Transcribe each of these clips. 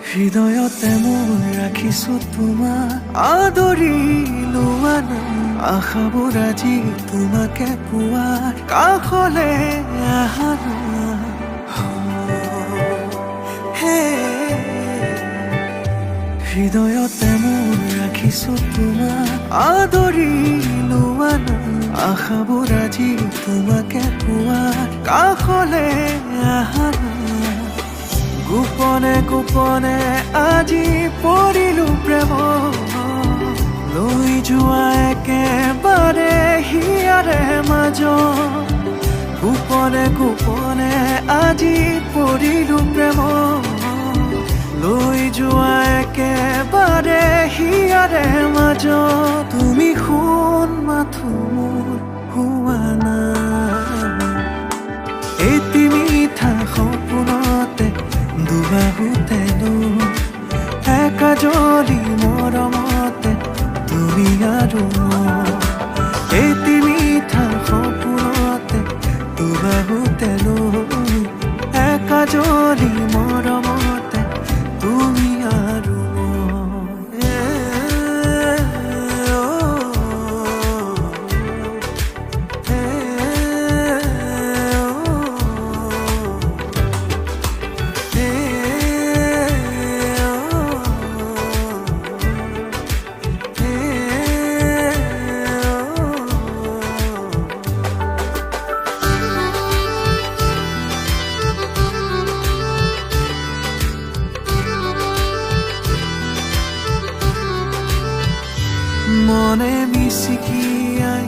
হৃদয়তে মই ৰাখিছো তোমাক আদৰি লোৱা নাম আশাবোৰ আজি তোমাকে পোৱাৰ কাষলে আহা হৃদয়তে মই ৰাখিছো তোমাক আদৰি লোৱা নাম আশাবোৰ আজি তোমাকে পোৱাৰ কাষলে আহা গোপনে গোপনে আজি পৰিলো প্ৰেম লৈ যোৱা একেবাৰে হিয়াৰে মাজ গোপনে গোপনে আজি পৰিলো প্ৰেম লৈ যোৱা একেবাৰে হিয়াৰে মাজ তুমি শুন মাথো মোৰ হোৱা নাই এটি মিঠা সপোনতে দুবাহুতে একাজলি মৰমতে তুমি আৰু এটি মিঠা সপোনতে দুবাহুতে একাজলি মৰমতে তুমি আৰু মনে মিচিকিয়াই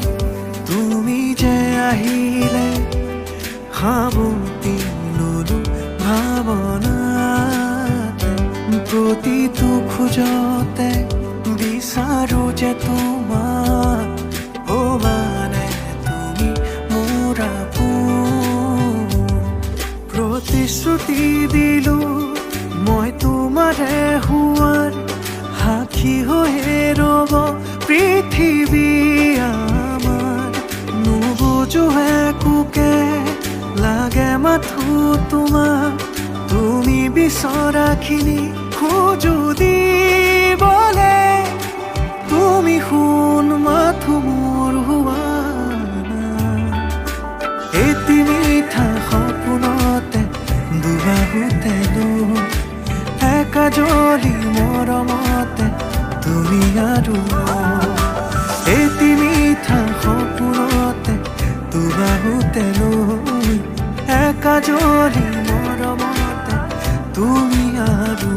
তুমি যে আহিলে সাবতি ললো ভাৱনাতে প্ৰতিটো খোজতে বিচাৰো যে তোমাক মানে তুমি মোৰ আপোন প্ৰতিশ্ৰুতি দিলো মই তোমাৰে হোৱাৰ সাক্ষী হৈয়ে ৰ'ব পৃথিৱী আমাৰ নুবুজো একোকে লাগে মাথো তোমাক তুমি বিচৰাখিনি খোজো দিবলে তুমি শুন মাথো মোৰ হোৱা নাই এটি মিঠা সপোনতে দুবাহুতে একাজলি মৰমতে তুমি আৰু এটি মিঠা সপোনতে দুবাহুতে একাজলি মৰমতে তুমি আৰু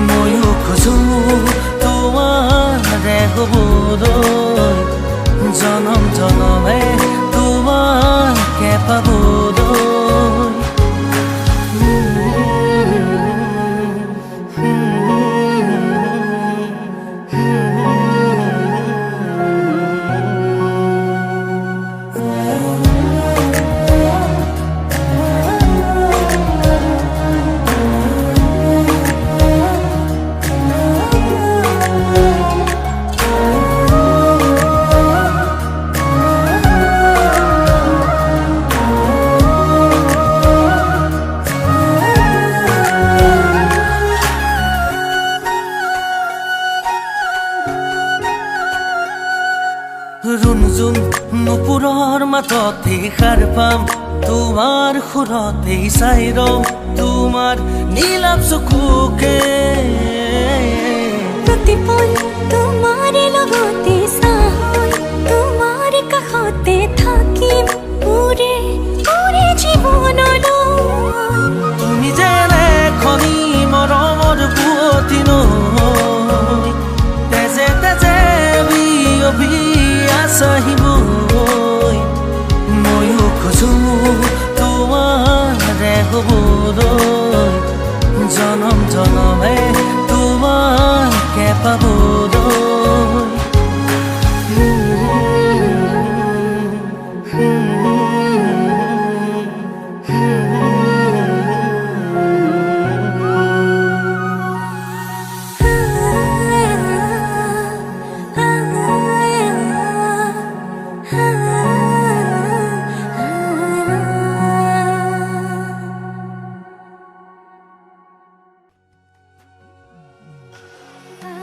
ময়ো খোজো তোমাৰে হ'বলৈ জনম জনমে তোমাকে পাবলৈ যোন নুপুৰৰ মাততে সাৰ পাম তোমাৰ সুৰতে চাই ৰম তোমাৰ নীলাভ চকুকে প্ৰতিপল তোমাৰে লগতে চাই তোমাৰ কাষতে থাকিম পুৰে পুৰে জীৱনলৈ তুমি যেনে খনি মৰমৰ পুৱতি নৈ তেজে তেজে বিয়পি আছাহিবৈ ময়ো খোজো তোমাৰে হ'বলৈ জনম জনমে তোমাকে পাবলৈ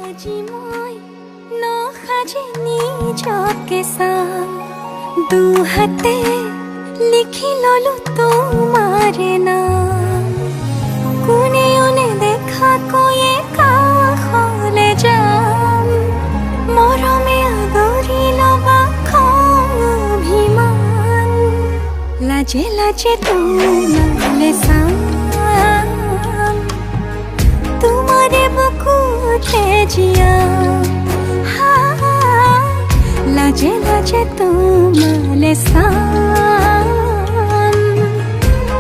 আজি মই নসাজে নিজকে চাম দুহাতে লিখি ললো তোমাৰে নাম কোনেও নেদেখাকৈয়ে কাষলে যাম মৰমে আদৰি ল'বা খং অভিমান লাজে লাজে তোমালে চাম তোমাৰে বুকুতে জীয়াম লাজে লাজে তোমালে চাম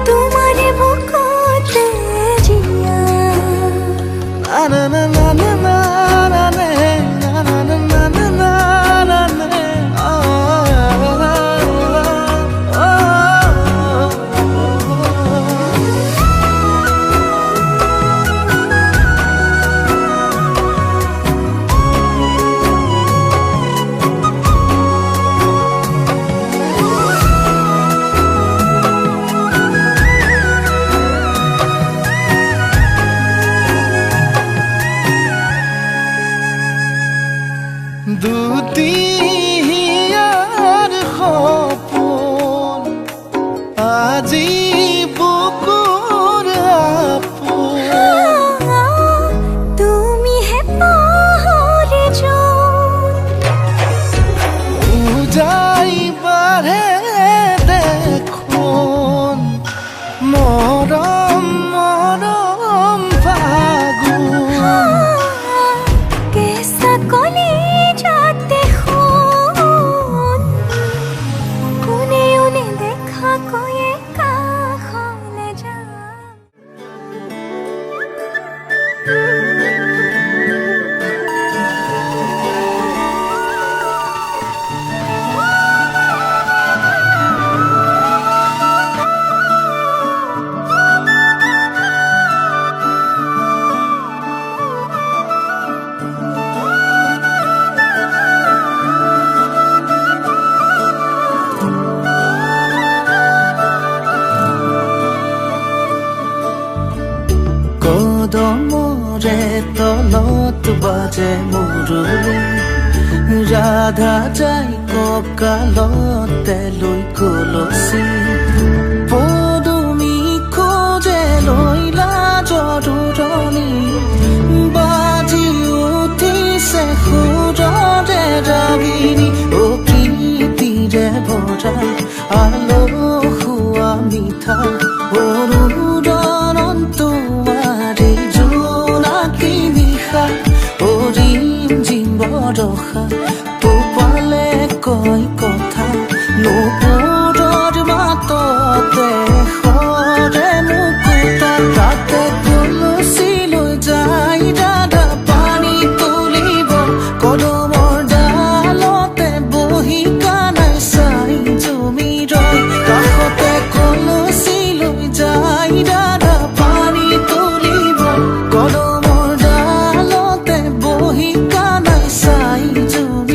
তোমাৰে বুকুতে জীয়াম দুটিয়াৰ সপোন আজি বুকুৰ আপোন তুমিহে পাহৰি যোন উজাই বাঢ়ে দেখোন মৰম মৰম ফাগুন কেঁচা কলি যাতে শুন কোনেও নেদেখাকৈয়ে কাষলে যাম কদমৰে তলত বাজে মুৰুলি ৰাধা যাই কঁকালতে লৈ কলচি পদুমি খোজে লৈলা জৰুৰণি বাজি উঠিছে সুৰৰে ৰাগিনী অ প্ৰীতিৰে ভৰা আলসুৱা মিঠা অনুৰণন তোমাৰে জোনাকী নিশা অৰিম জিম বৰষা টোপালে কয় কথা নুপুৰৰ মাততে সৰে মুকুতা তাতে তুলসী লৈ যাই দাদা পানী তুলিব কদমৰ ডালতে বহি কানাই চাই জমি ৰয় কাষতে কলচী লৈ যাই দাদা পানী তুলিব কদমৰ ডালতে বহি কানাই চাই জমি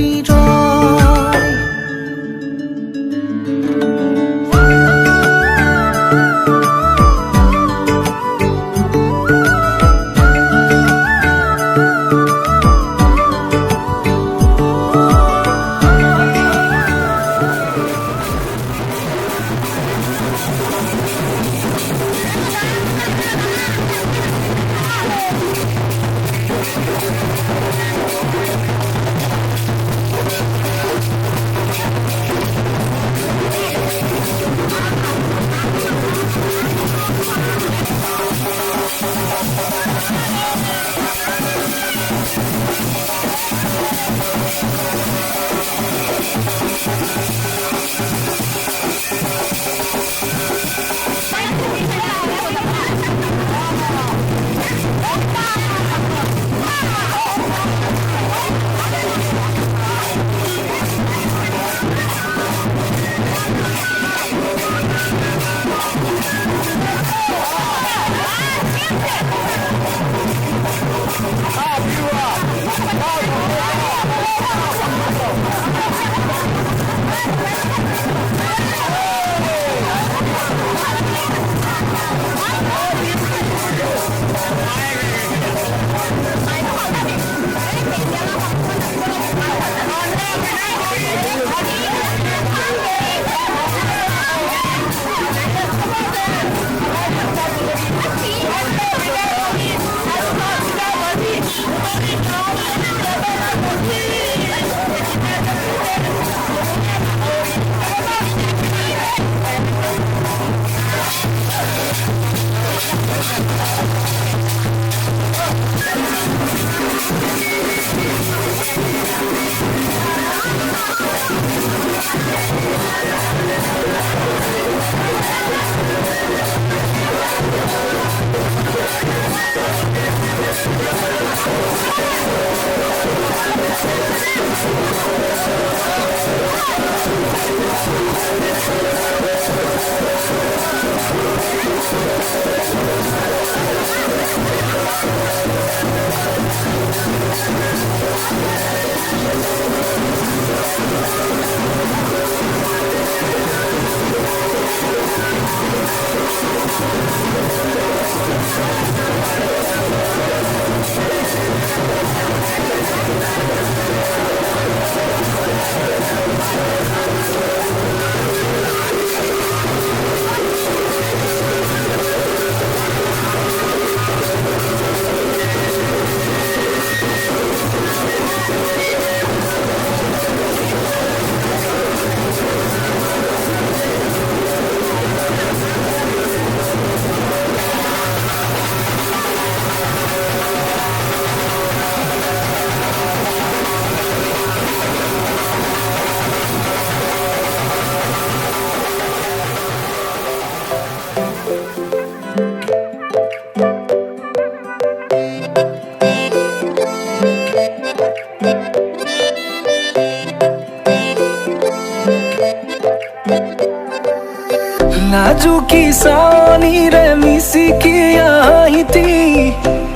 কি চাৱনিৰে মিচিকি আহিতি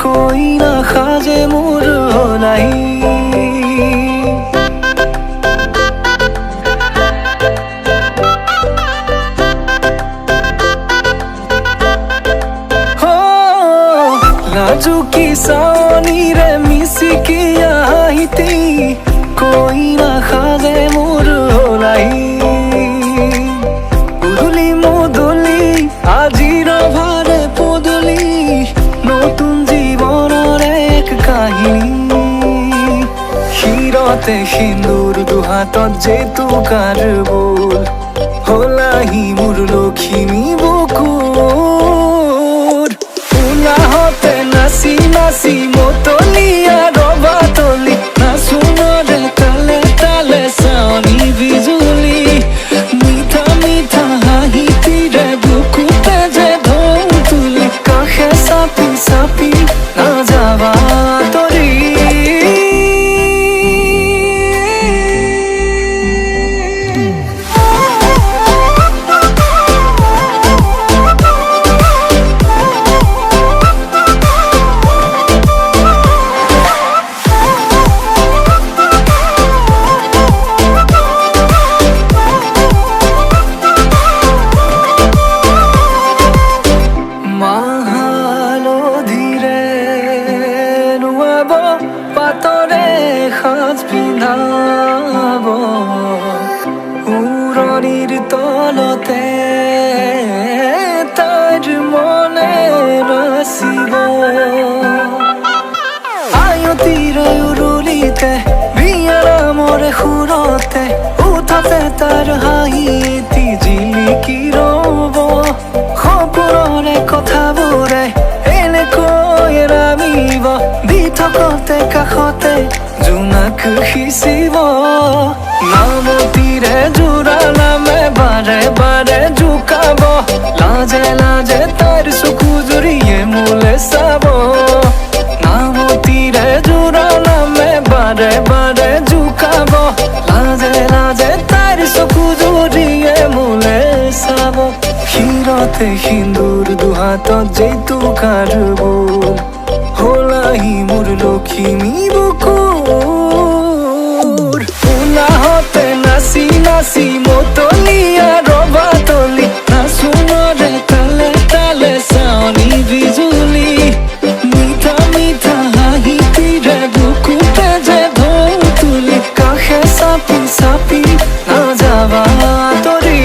কইনা সাজে মোৰ নাই লাজুকি চাৱনিৰে মিচিকি আহিতি কইনা সাজে মোৰ নাই উদুলি মুদুলি আজিৰ ভাৰে পদূলি নতুন জীৱনৰ এক কাহিনী শিৰতে সিন্দুৰ দুহাতত জেতুকাৰ বোল হলাহি মোৰ লখিমী বুকুৰ উলাহতে নাচি নাচি মতলীয়া ৰবাতলি নাচোনৰে তালে তালে চাৱনি বিজুলি মিঠা মিঠা হাঁহিতিৰে বুকুতে যে ঢৌ তুলি কাষে চাপি চাপি নাযাবা তৰি পাতৰে সাজ পিন্ধাব উৰণিৰ তলতে তাইৰ মনে নাচিব আয়তিৰ উৰুলিতে বিয়াৰামৰে সুৰতে উঠাতে তাৰ হাঁহি এটি জিলিকি ৰব সপোনৰে কথাবোৰে এনেকৈ নামিব দি থকতে কাষতে জোনাক সিঁচিব নামতিৰে জোৰা নামে বাৰে বাৰে জোকাব লাজে লাজে তাইৰ চকু জুৰিয়ে মোলে চাব নামতিৰে জোৰা নামে বাৰে বাৰে জোকাব লাজে লাজে তাইৰ চকু জুৰিয়ে মোলে চাব শিৰতে সিন্দুৰ দুহাতত জেতুকাৰ বোল হলাহি মোৰ লখিমী বুকুৰ উলাহতে নাচি নাচি মতলীয়া ৰবাতলি নাচোনৰে তালে তালে চাৱনি বিজুলি মিঠা মিঠা হাঁহিতিৰে বুকুতে যে ঢৌ তুলি কাষে চাপি চাপি নাযাবা তৰি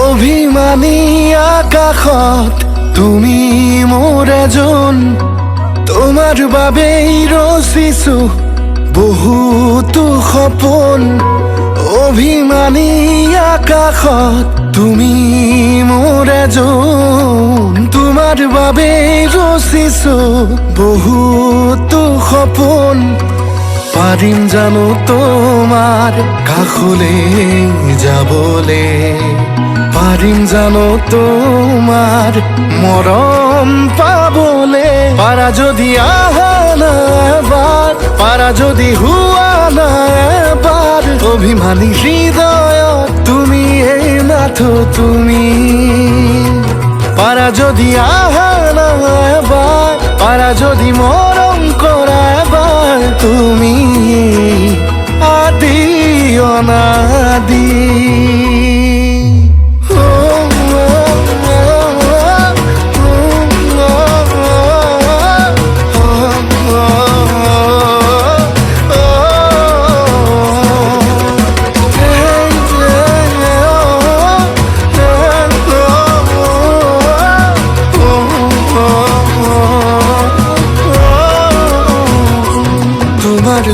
অভিমানী আকাশত তুমি মোৰ এজন তোমাৰ বাবেই ৰচিছো বহুতো সপোন অভিমানী আকাশত তুমি মোৰ এজন তোমাৰ বাবেই ৰচিছো বহুতো সপোন পাৰিম জানো তোমাৰ কাষলে যাবলে পাৰিম জানো তোমাৰ মৰম পাবলে পাৰা যদি আহা না এবাৰ পাৰা যদি হুৱা না এবাৰ অভিমানী হৃদয়ত তুমি এই মাথো তুমি পাৰা যদি আহা না এবাৰ পাৰা যদি মৰম কৰা এবাৰ তুমি আদি অনাদি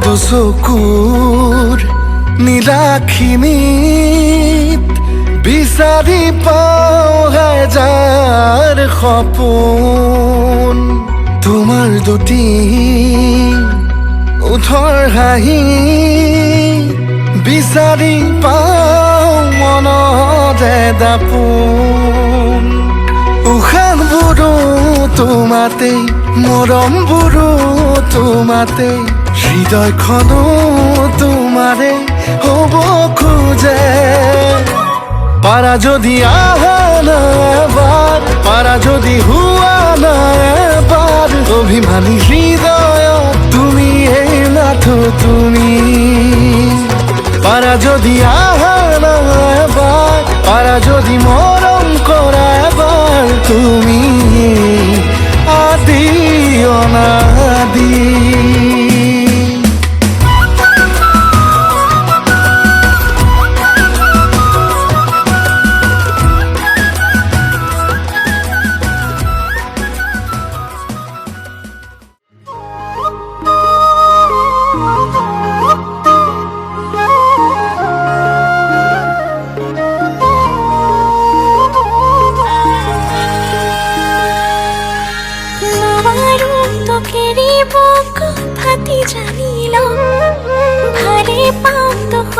দুচকুৰ নীলাখিনিত বিচাৰি পাওঁ যাৰ সপোন তোমাৰ দুটি ওঠৰ হাঁহি বিচাৰি পাওঁ মনতে দাপোন উশাহবোৰো তোমাতেই মৰমবোৰো তোমাতেই হৃদয়খনো তোমাৰে হ'ব খোজে পাৰা যদি আহা না এবাৰ পাৰা যদি হোৱা না এবাৰ অভিমানী হৃদয় তুমি এই নাথো তুমি পাৰা যদি আহা না এবাৰ পাৰা যদি মৰম কৰা এবাৰ তুমি আদি অনাদি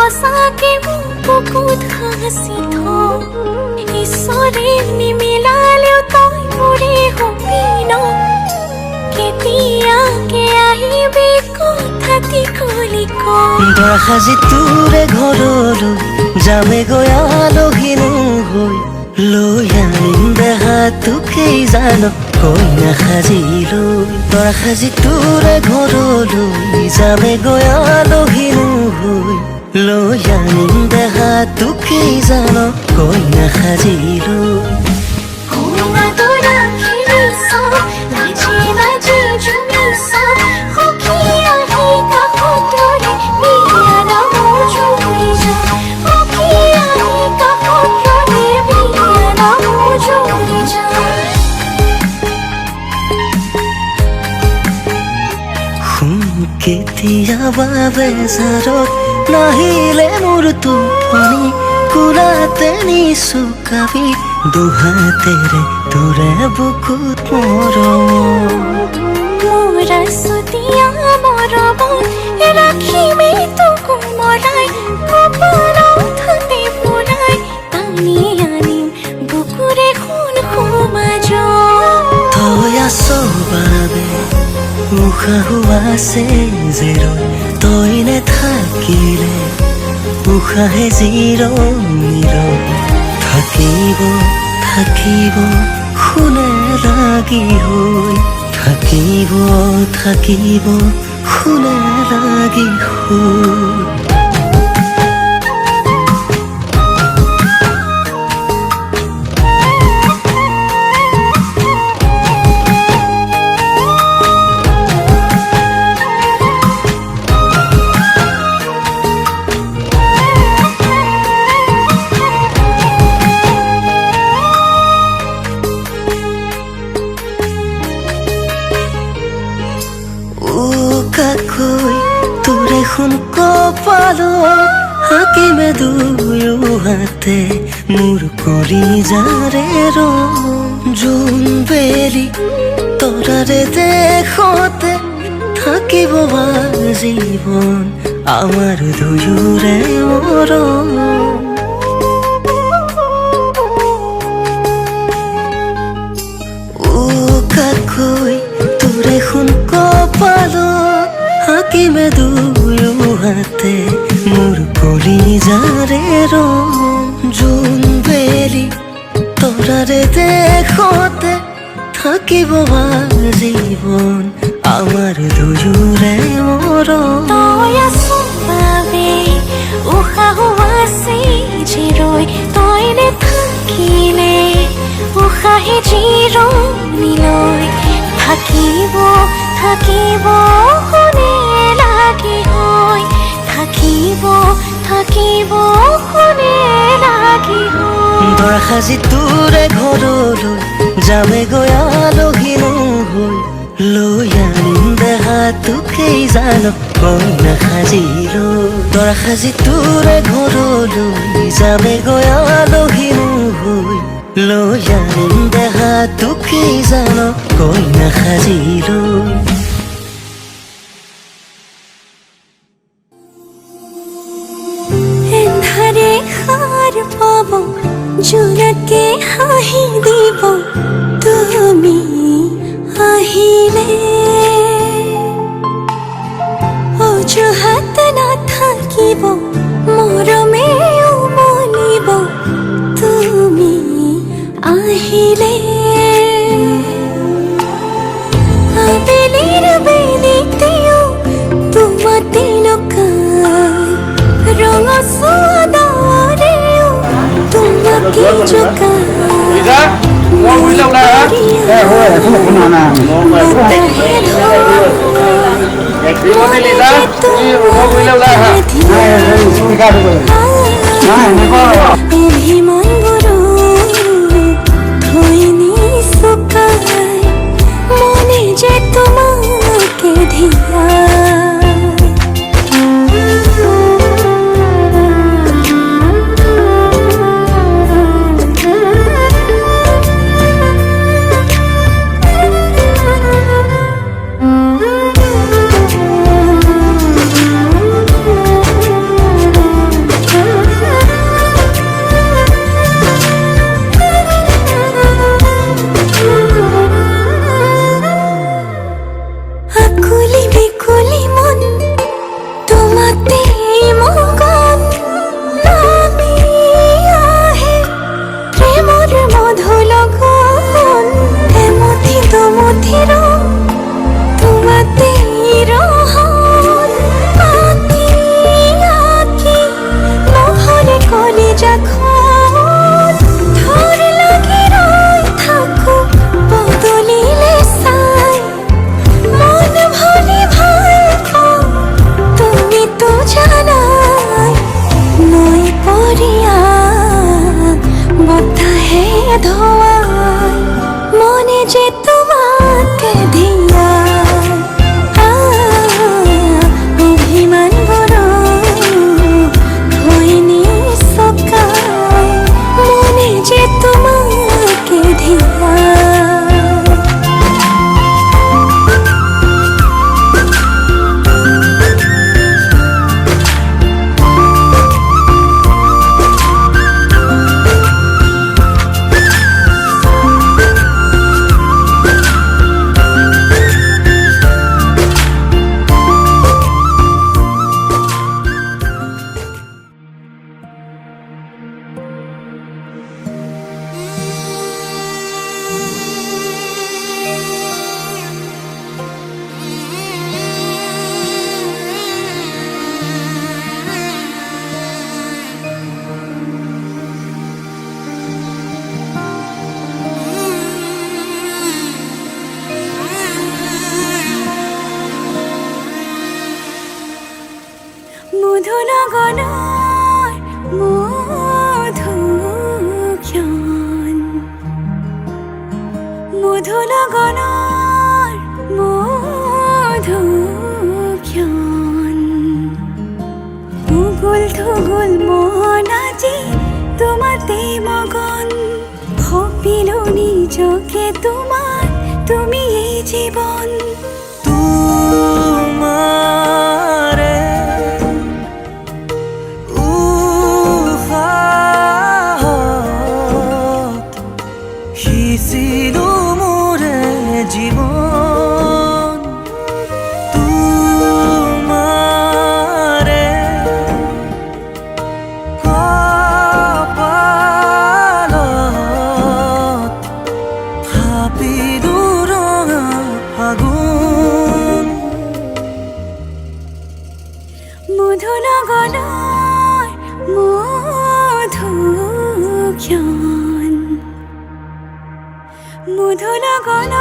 সঁচাকে বুকুত সাঁচি থওঁ ঈশ্বৰে নিমিলালেও তই মোৰে হবি ন কেতিয়াকে আহিবি কথাটি কলি দৰা সাজি তোৰে ঘৰলৈ যামে গৈ আলহীনো হৈ লৈ আনিম দেহা তোকেই জান কইনা সাজিলৈ দৰা সাজি তোৰে ঘৰলৈ যামে গৈ আলহীনো হৈ লৈ আনিম দেহা তোকেই জান কইনা সাজিলৈ কেতিয়াবা বেজাৰত নাহিলে মোৰ টোপনি কোলাতে নিচুকাবি দুহাতেৰে তোৰে বুকুত মৰম মোৰা চুতীয়া মৰমত ৰাখিমে তোক মৰাই কপালত হাতে ফুৰাই টানি আনিম বুকুৰে সোণ সমাজত তই আছ বাবে উশাহো আছে জিৰৈ তই নেথাকিলে উশাহে জিৰণিলৈ থাকিব থাকিব শুনে লাগি হৈ থাকিব থাকিব শুনে লাগি হৈ তোৰে শুন কপালত হাকিমে দুয়ো হাতে মোৰ কলিজাৰে ৰং জোনবেলি তৰাৰে দেশতে থাকিব জীৱন আমাৰ দুয়োৰে মৰম তোৰে শুন কপালত হাকিমে দুয়ো হাতে মোৰ কলিজাৰে ৰং জোনবেলি তৰাৰে দেশতে থাকিব জীৱন আমাৰ দুয়োৰে মৰম তই আছ বাবে উশাহো আছে জিৰৈ তই নেথাকিলে উশাহে জিৰণিলৈ থাকিব থাকিব শুনে লাগি হৈ থাকিব থাকিব শুনে লাগি হৈ দৰা সাজি তোৰে ঘৰলৈ যামে গৈ আলহীনো হৈ লৈ আনিম দেহা তোকেই জান কইনা সাজিলো দৰা সাজি তোৰে ঘৰলৈ যাবে গৈ আলহী হৈ লৈ আনিম দেহা তোকে জান কইনা সাজিলো এন্ধারে হার পাব জোনাকে হাঁহি দিব তুমি আহিলে অজুহাত নাথাকিব মৰমে উমলিব তুমি আহিলে আবেলিৰ বেলিতেও তোমাতে লুকাই ৰঙচুৱাদাৰেও তোমাকে জোকাই অভিমানবোৰো থৈ নিচুকাই মনে যে তোমাকে ধিয়া মনে যে তোমাকে ধিয়া অভিমান বড় থৈ নিচুকাই মনে যে তোমাকে ধিয়া মধুনগনৰ মধুক্ষণ মধুনগনৰ মধুক্ষণ উগুল থুগুল মন আজি তোমাতে মগন ভাবিলো নিজকে তোমাৰ তুমি এই জীৱন সিঁচিলো মোৰে জীৱন তোমাৰে কপালত ভাবিলো ৰঙা ফাগুন মধুনগৰৰ মধুক্ষণ মধুনগৰৰ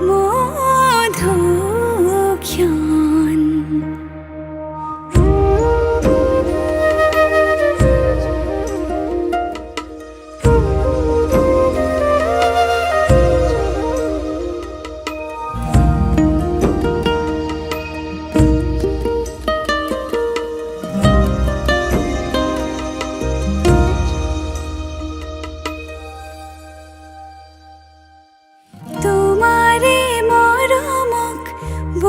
মধুক্ষণ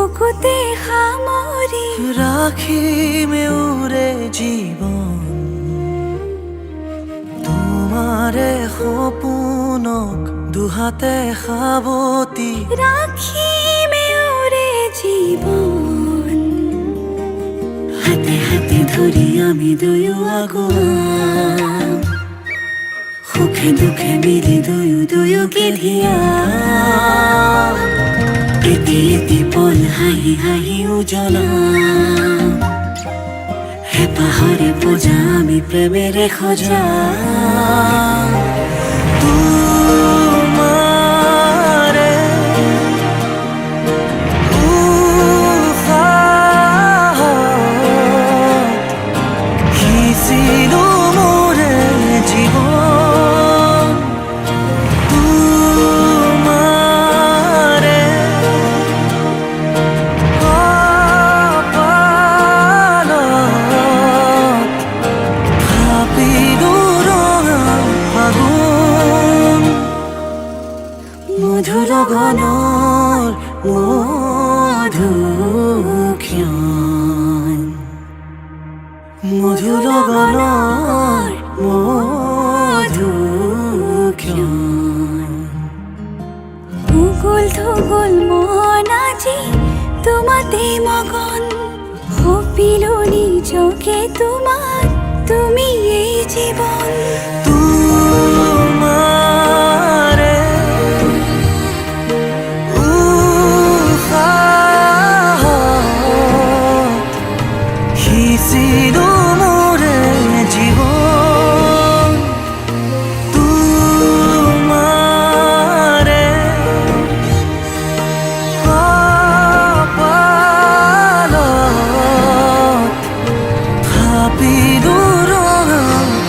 বুকুতে সামৰি ৰাখিমে উৰে জীৱন তোমাৰে সপোনক দুহাতে সাৱটি ৰাখিমে উৰে জীৱন হাতে হাতে ধৰি আমি দুয়ো আগুৱাম সুখে দুখে মিলি দুয়োকে ধিয়াম এটি এটি পল হাঁহি হাঁহি উজ্বলাম হেঁপাহৰে পূজা আমি প্ৰেমেৰে সজাম তোমাৰে উশাহত সিঁচিলো মোৰে জীৱন তোমাৰে কপালত থাপিলো ৰঙা ফাগুন মধুৰ গণৰ মধুক্ষণ মধুৰ গণৰ মধুক্ষণ উগুল থুগুল মন আজি তোমাতে মগন সপিলো নিজকে তোমাৰ তুমি এই জীৱন তোমাৰে উশাহত সিঁচিলো মোৰে জীৱন তোমাৰে কপালত থাপিলো ৰঙা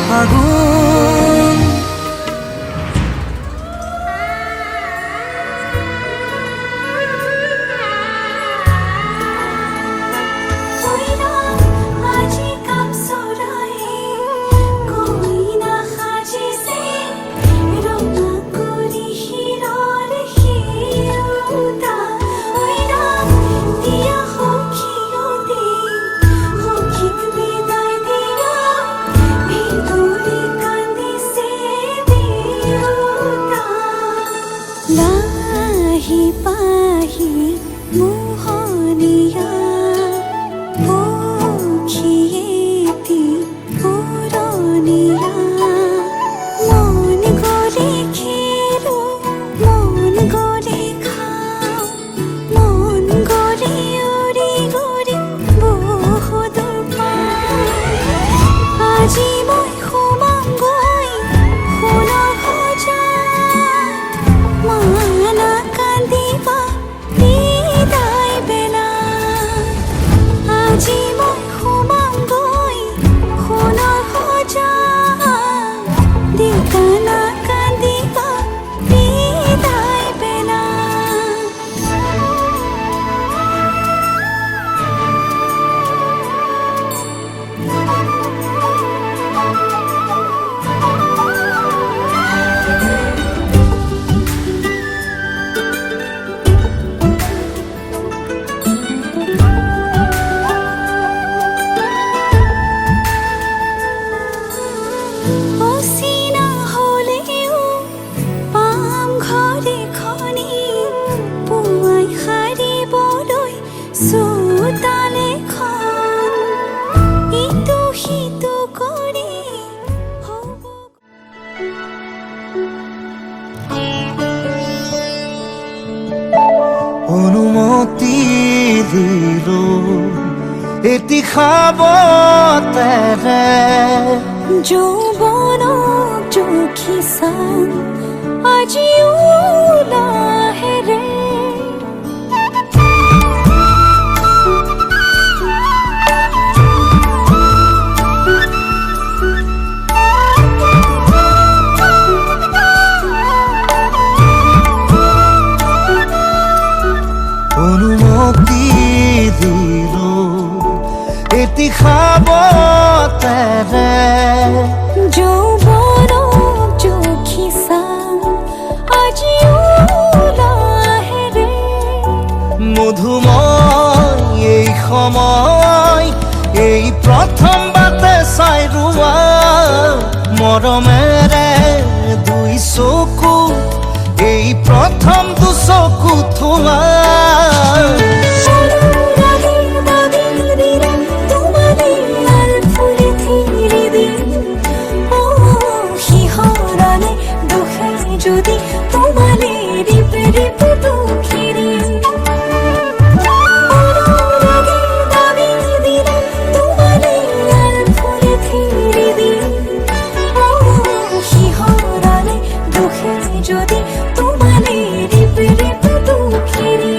ফাগুন আজি কাম চৰায়ে কৈ নাসাজিছে ৰঙা কৰি শিৰৰ শিৰোতা দিয়া সখীয়তে সখীক বিদায় দিয়া ভিতৰি কান্দিছে দেউতা লাহি পাহি মোহনীয়া পক্ষীয়েতি পুৰণীয়া মন গ'লে খেলো মন গ'লে খাওঁ মন গ'লে উৰি গ'লে বহুদূৰ পাওঁ আজি মই সোমামগৈ সোণৰ সজাত মানা কান্দিবা বিদায় বেলা আজি মই সোমামগৈ সোণৰ সজাত দেউতা নাকান্দিবা বিদায় বেলা অচিনা হ'লেও পাম ঘৰ এখনি পুৱাই সাৰিবলৈ চোতাল এখন ইটো সিটো কৰি হ'ব অনুমতি দিলো এটি খাবতেৰে যৌৱনক জুখিছাম আজিও লাহেৰে অনুমতি দিলো এটি খাবতেৰে যৌৱনক জুখিছাম আজিও লাহেৰে মধুময় এই সময় এই প্ৰথম বাতে চাই ৰোৱা মৰমেৰে দুই চকু এই প্ৰথম দুচকু থোৱা যদি তোমালে রিপে রিপে দুঃখেরি দাবি দিলে তোমালে আর ফুলে ফিরে দিন শিহরালে দুঃখে যদি তোমালে রিপে রিপে দুঃখেরি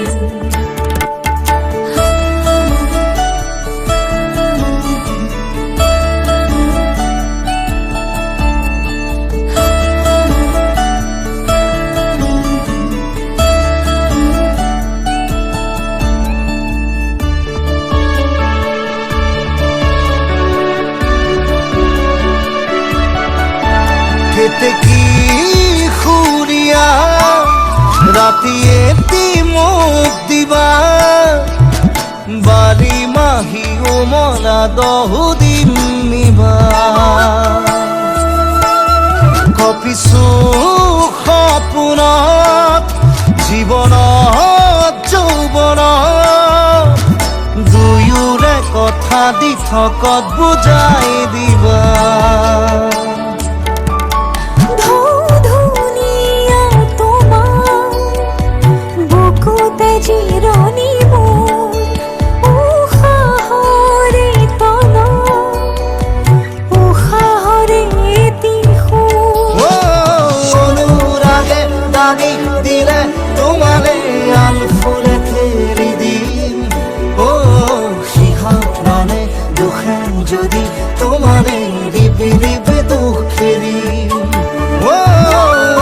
খেতে কি খুরিয়া রাতি এটি মোক দিবা বাৰী মাহিও মৰা 10 দিন নিবা কপিছো সপোনত জীৱনত যৌৱনত দুয়োৰে কথা দি থকত বুজাই দিবা জিরনি মন উহাহরে তন উহাহরে তিহু অনুরাগে দাগি দিলে তোমালে আল ফুলে ফেরি দিন ও শিহরণে দুঃখে যদি তোমালে রিপে রিপে দুঃখেরি ও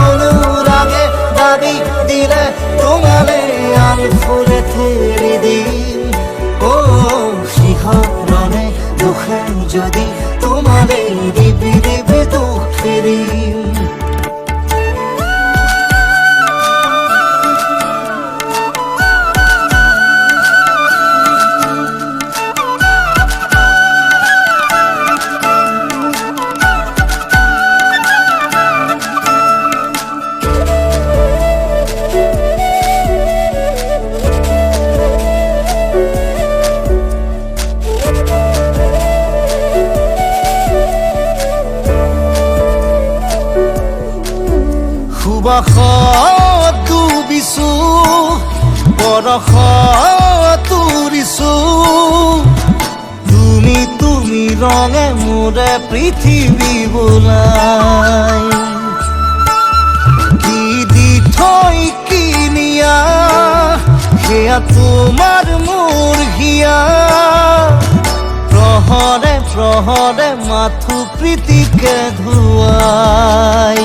অনুরাগে দাগি দিলে তোমালে আল ফুলে ফেরি দিন ও শিহরণে দুঃখে যদি তোমালে রিপে রিপে দুঃখেরি সুবাসত ডুবিছো বৰষত তুৰিছো তুমি তুমি ৰঙে মোৰে পৃথিৱী বোলাই কি দি থৈ কিনিয়া সেয়া তোমাৰ মোৰ হিয়া প্ৰহৰে প্ৰহৰে মাথো প্ৰীতিকে ধুৱাই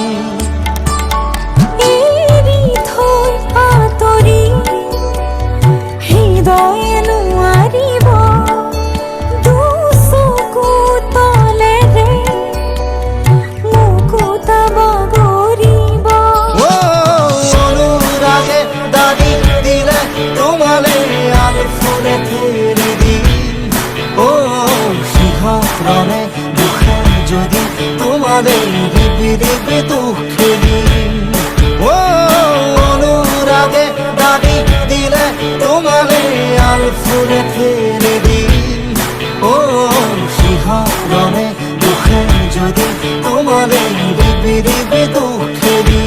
হৃদয়ে নোৱাৰিব দুচকু তলেৰে মুকুতাব গৰিব অনুৰাগে দাগি দিলে তোমালে আল ফুলে ফেৰি দিন ও শিহৰণে দুখে যদি তোমালে ৰিপে ৰিপে দুঃখেৰি ও অনুৰাগে দাগি দিলে তোমালে আল ফুলে ফেৰি দিন ও শিহৰণে দুঃখে যদি তোমালে ৰিপে ৰিপে দুঃখেৰি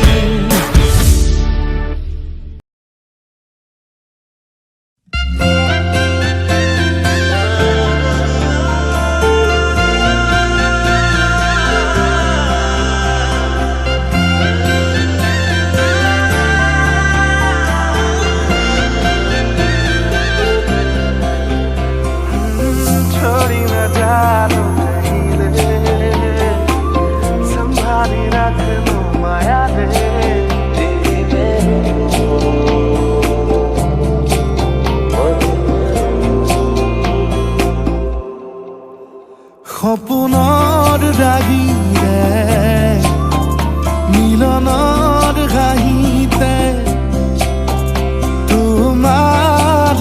সপোনৰ ৰাগিৰে মিলনৰ ঘাঁহিতে তোমাৰ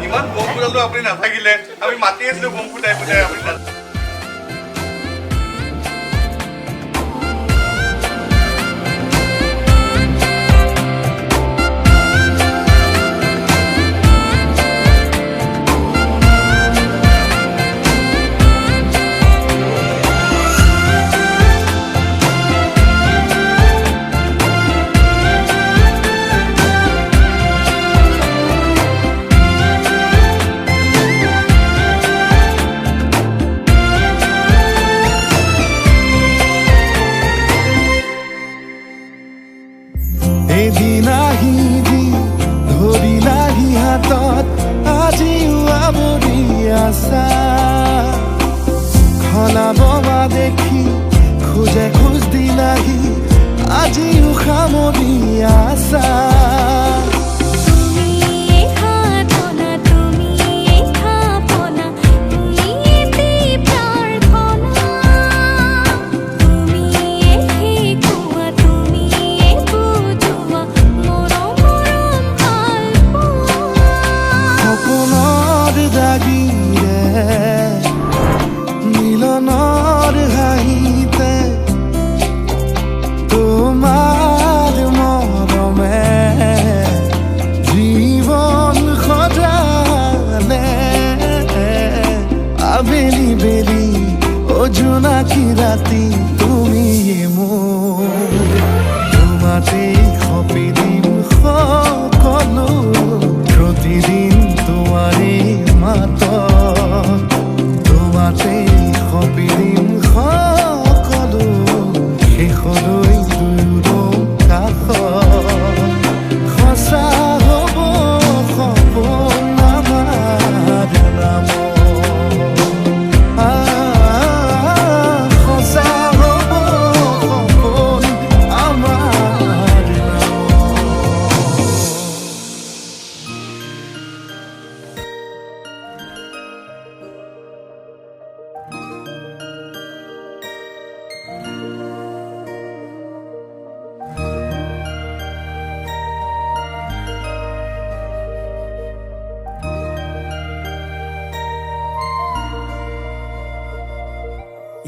ইমান বম ফুটালো আপুনি নাথাকিলে আমি মাতি আছিলো বম ফুটাই ফুটাই আপুনি এদিন আহিবি ধৰিলাহি হাতত আজিও আৱৰি আছা খলাব বা দেখি খোজে খোজ দিলাহি আজিও সামৰি আছা মিলনৰ হাঁহিতে তোমাৰ মৰমে জীৱন সজালে আবেলি বেলি অজোনাকি ৰাতি তুমি মোৰ তোমাতেই সপি দিম সকলো প্ৰতিদিন তোমাৰে মাত তোমাতেই সপি দিম সকলো শেষলৈ দুয়োৰ কাষত সঁচা হ'ব সপোন আমাৰ নামত সঁচা হ'ব সপোন আমাৰ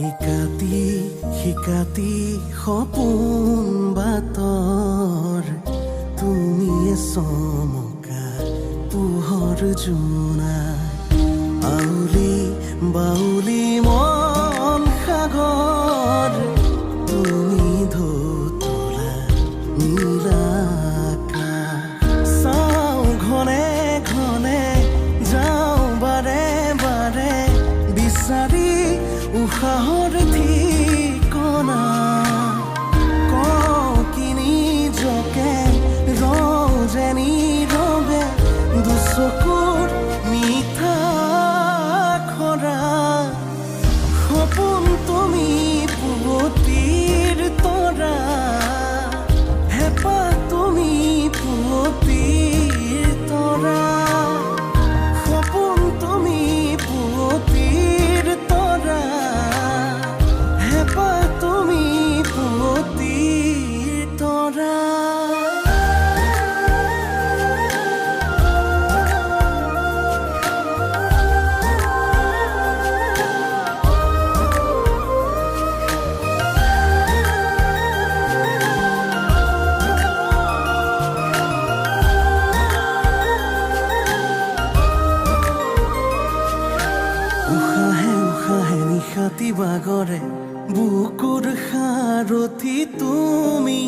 ইকাতি শিকাতি সপোন বাতৰ তুমিয়ে চমকা পোহৰ জোনা আউলি বাউলি মন সাগৰ তুমি ধুতলা নীলাকা চাওঁ ঘনে ঘনে যাওঁ বাৰে বাৰে বিচাৰি উশাহৰ ঠিকনা কওঁ কি নিজকে ৰওঁ যে নীৰৱে দুচকুৰ মিঠা খৰা সপোন তুমি পুৱতিৰ তৰা হেঁপাহ তুমি পুৱতিৰ তৰা সপোন তুমি পুৱতিৰ তৰা হেঁপাহ তুমি পুৱতিৰ তৰা উশাহে উশাহে নিশাতি বাগৰে বুকুৰ সাৰথি তুমি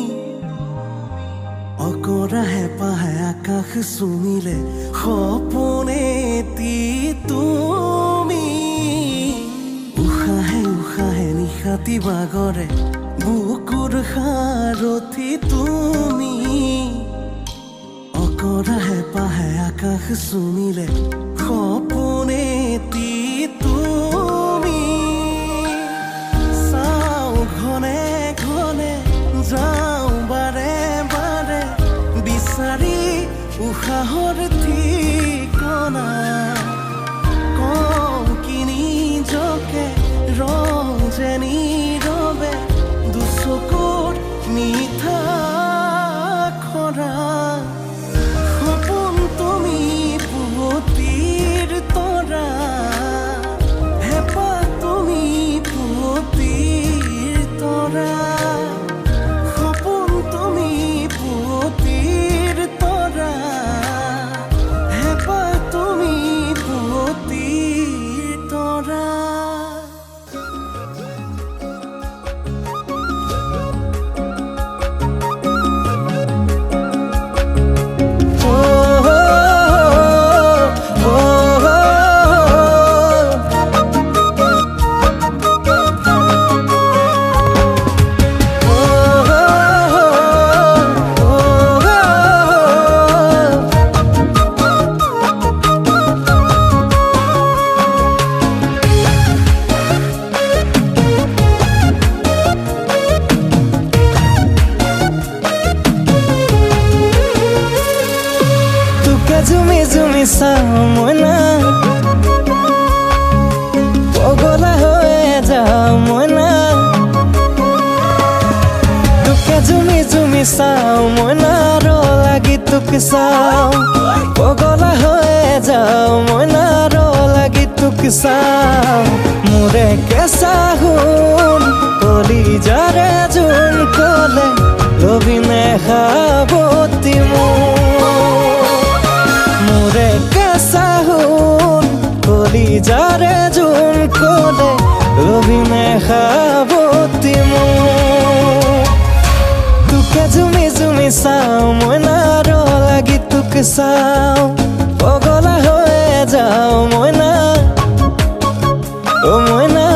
অকৰা হেঁপাহে আকাশ চুমিলে সপোনেতি তুমি উশাহে উশাহে নিশাতি বাগৰে বুকুৰ সাৰথি তুমি অকৰা কৰা হেঁপাহে আকাশ চুমিলে সপোনে এটি তুমি চাওঁ ঘনে ঘনে যাওঁ বাৰে বাৰে বিচাৰি উশাহৰ ঠিকনা কওঁ কি নিজকে ৰং যে নীৰৱে দুচকুৰ মিঠা খৰা সপোন তুমি পুৱতিৰ তৰা হেঁপাহ তুমি পুৱতিৰ তৰা সপোন তুমি পুৱতিৰ তৰা হেঁপাহ তুমি পুৱতিৰ তৰা জুমি জুমি চাওঁ মই না পগলা হয়ে যাওঁ মই না তোকে জুমি জুমি চাওঁ মই না ৰ লাগি তোকে চাওঁ পগলা হয়ে যাওঁ মই না ৰ লাগি তোকে চাওঁ মোৰে কেঁচা সোণ কলিজাৰে জোন কলে লবি নেখাবতি মোৰে কেঁচা সোণ কলিজাৰে জোন কলে লবি নেখাবতি তোকে জুমি জুমি চাওঁ মই না ৰ লাগি তোকে চাওঁ পগলা হয়ে যাওঁ মই না মই না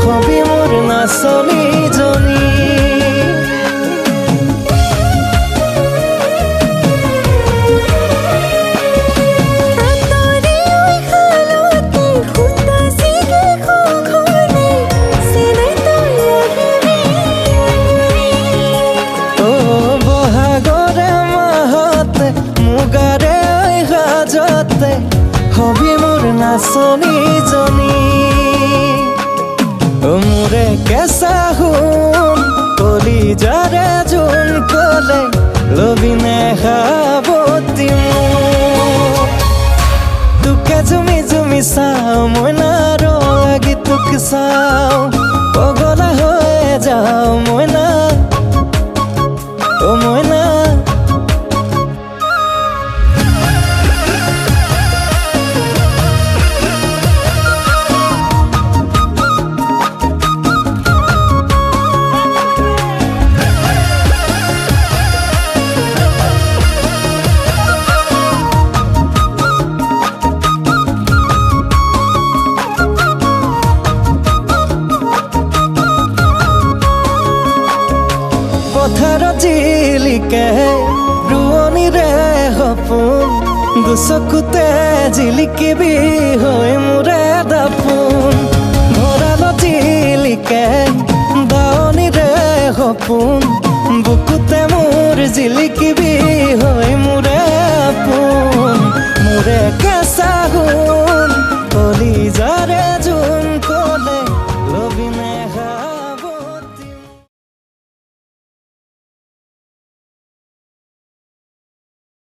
হবি মোৰ নাচনীজনী বহাগৰে মাহতে মুগাৰে সাজতে হবি মোৰ নাচনীজনী মোৰে কেঁচা সোণ কলিজাৰে জোন কলে লবি নেখাবতি তোকে জুমি জুমি চাওঁ মই না ৰ লাগি তোকে চাওঁ পগলা হয়ে যাওঁ মই না মই না পথাৰত জিলিকে ৰোৱনীৰে সপোন দুচকুতে জিলিকিবি হৈ মোৰে দাপোন ভঁৰালত জিলিকে দাৱনীৰে সপোন বুকুতে মোৰ জিলিকিবি